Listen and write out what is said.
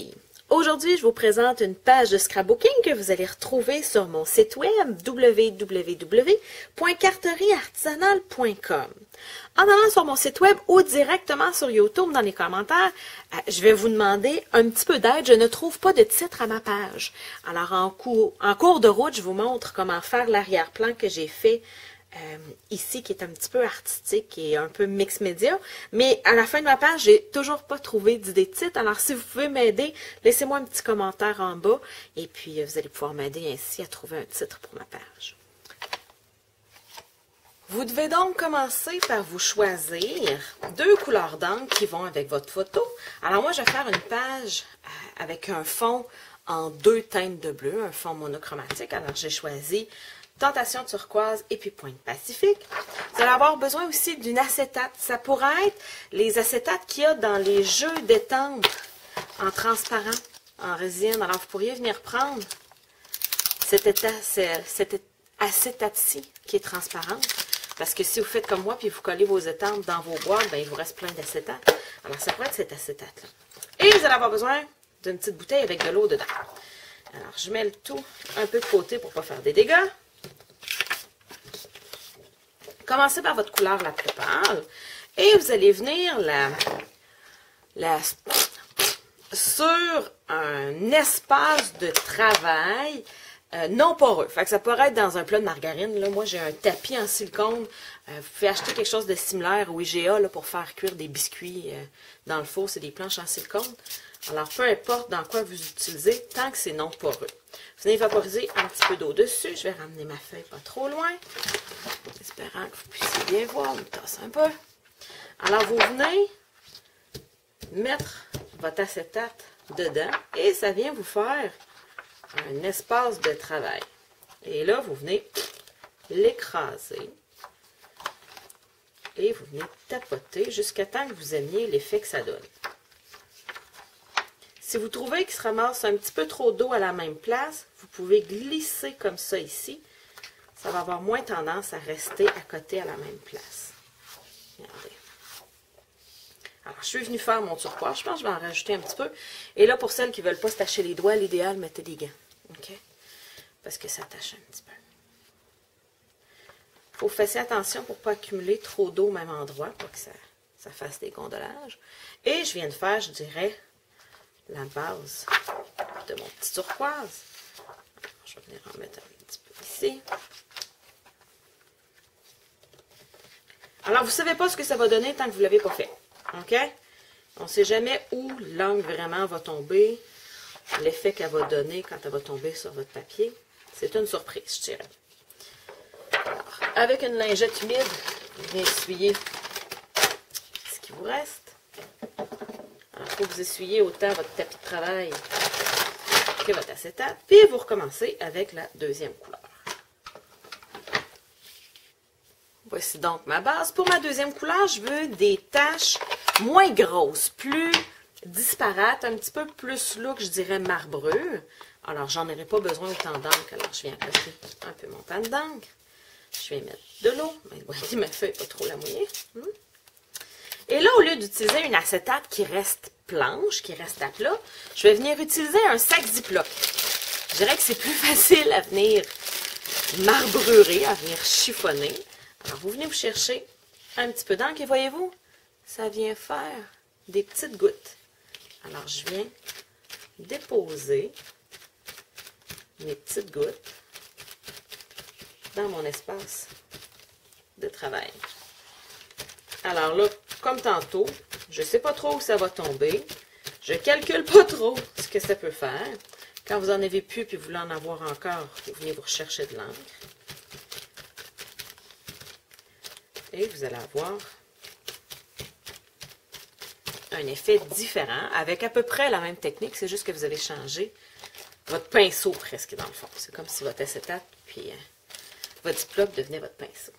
filles. Aujourd'hui, je vous présente une page de scrapbooking que vous allez retrouver sur mon site web www.carterieartisanale.com. En allant sur mon site web ou directement sur YouTube dans les commentaires, je vais vous demander un petit peu d'aide. Je ne trouve pas de titre à ma page. Alors, en cours de route, je vous montre comment faire l'arrière-plan que j'ai fait ici, qui est un petit peu artistique et un peu mix média. Mais à la fin de ma page, j'ai toujours pas trouvé d'idée de titre. Alors, si vous pouvez m'aider, laissez-moi un petit commentaire en bas. Et puis, vous allez pouvoir m'aider ainsi à trouver un titre pour ma page. Vous devez donc commencer par vous choisir deux couleurs d'encre qui vont avec votre photo. Alors, moi, je vais faire une page avec un fond en deux teintes de bleu, un fond monochromatique. Alors, j'ai choisi Tentation turquoise et puis Pointe Pacifique. Vous allez avoir besoin aussi d'une acétate. Ça pourrait être les acétates qu'il y a dans les jeux d'étampe en transparent, en résine. Alors, vous pourriez venir prendre cette acétate-ci qui est transparente. Parce que si vous faites comme moi puis vous collez vos étampes dans vos boîtes, ben, il vous reste plein d'acétate. Alors, ça pourrait être cette acétate-là. Et vous allez avoir besoin d'une petite bouteille avec de l'eau dedans. Alors, je mets le tout un peu de côté pour ne pas faire des dégâts. Commencez par votre couleur la plus pâle et vous allez venir sur un espace de travail non poreux. Fait que ça pourrait être dans un plat de margarine. Là, moi, j'ai un tapis en silicone. Vous pouvez acheter quelque chose de similaire au IGA là, pour faire cuire des biscuits dans le four. C'est des planches en silicone. Alors, peu importe dans quoi vous utilisez, tant que c'est non poreux. Vous venez vaporiser un petit peu d'eau dessus. Je vais ramener ma feuille pas trop loin. Espérant que vous puissiez bien voir. On me tasse un peu. Alors, vous venez mettre votre acétate dedans et ça vient vous faire un espace de travail. Et là, vous venez l'écraser et vous venez tapoter jusqu'à temps que vous aimiez l'effet que ça donne. Si vous trouvez qu'il se ramasse un petit peu trop d'eau à la même place, vous pouvez glisser comme ça ici. Ça va avoir moins tendance à rester à côté à la même place. Regardez. Alors, je suis venue faire mon turquoise. Je pense que je vais en rajouter un petit peu. Et là, pour celles qui ne veulent pas se tacher les doigts, l'idéal, mettez des gants. OK? Parce que ça tâche un petit peu. Il faut faire attention pour ne pas accumuler trop d'eau au même endroit, pour que ça fasse des gondolages. Et je viens de faire, je dirais, la base de mon petit turquoise. Alors, je vais venir en mettre un petit peu ici. Alors, vous ne savez pas ce que ça va donner tant que vous ne l'avez pas fait. OK? On ne sait jamais où l'encre vraiment va tomber, l'effet qu'elle va donner quand elle va tomber sur votre papier. C'est une surprise, je dirais. Alors, avec une lingette humide, vous venez essuyer ce qui vous reste. Alors, il faut que vous essuyez autant votre tapis de travail que votre acétate. Puis, vous recommencez avec la deuxième couleur. Voici donc ma base. Pour ma deuxième couleur, je veux des taches moins grosses, plus disparates, un petit peu plus look, je dirais marbreux. Alors, j'en aurai pas besoin autant d'encre. Alors, je viens accoter un peu mon pan d'encre. Je vais mettre de l'eau. Mais voyez, ma feuille, pas trop la mouiller. Et là, au lieu d'utiliser une acétate qui reste planche, qui reste à plat, je vais venir utiliser un sac Ziploc. Je dirais que c'est plus facile à venir marbrurer, à venir chiffonner. Alors, vous venez vous chercher un petit peu d'encre et voyez-vous, ça vient faire des petites gouttes. Alors, je viens déposer mes petites gouttes dans mon espace de travail. Alors là, comme tantôt, je ne sais pas trop où ça va tomber. Je ne calcule pas trop ce que ça peut faire. Quand vous en avez plus et vous voulez en avoir encore, vous venez vous rechercher de l'encre. Et vous allez avoir un effet différent avec à peu près la même technique. C'est juste que vous avez changé votre pinceau presque dans le fond. C'est comme si votre acétate puis votre Ziploc devenait votre pinceau.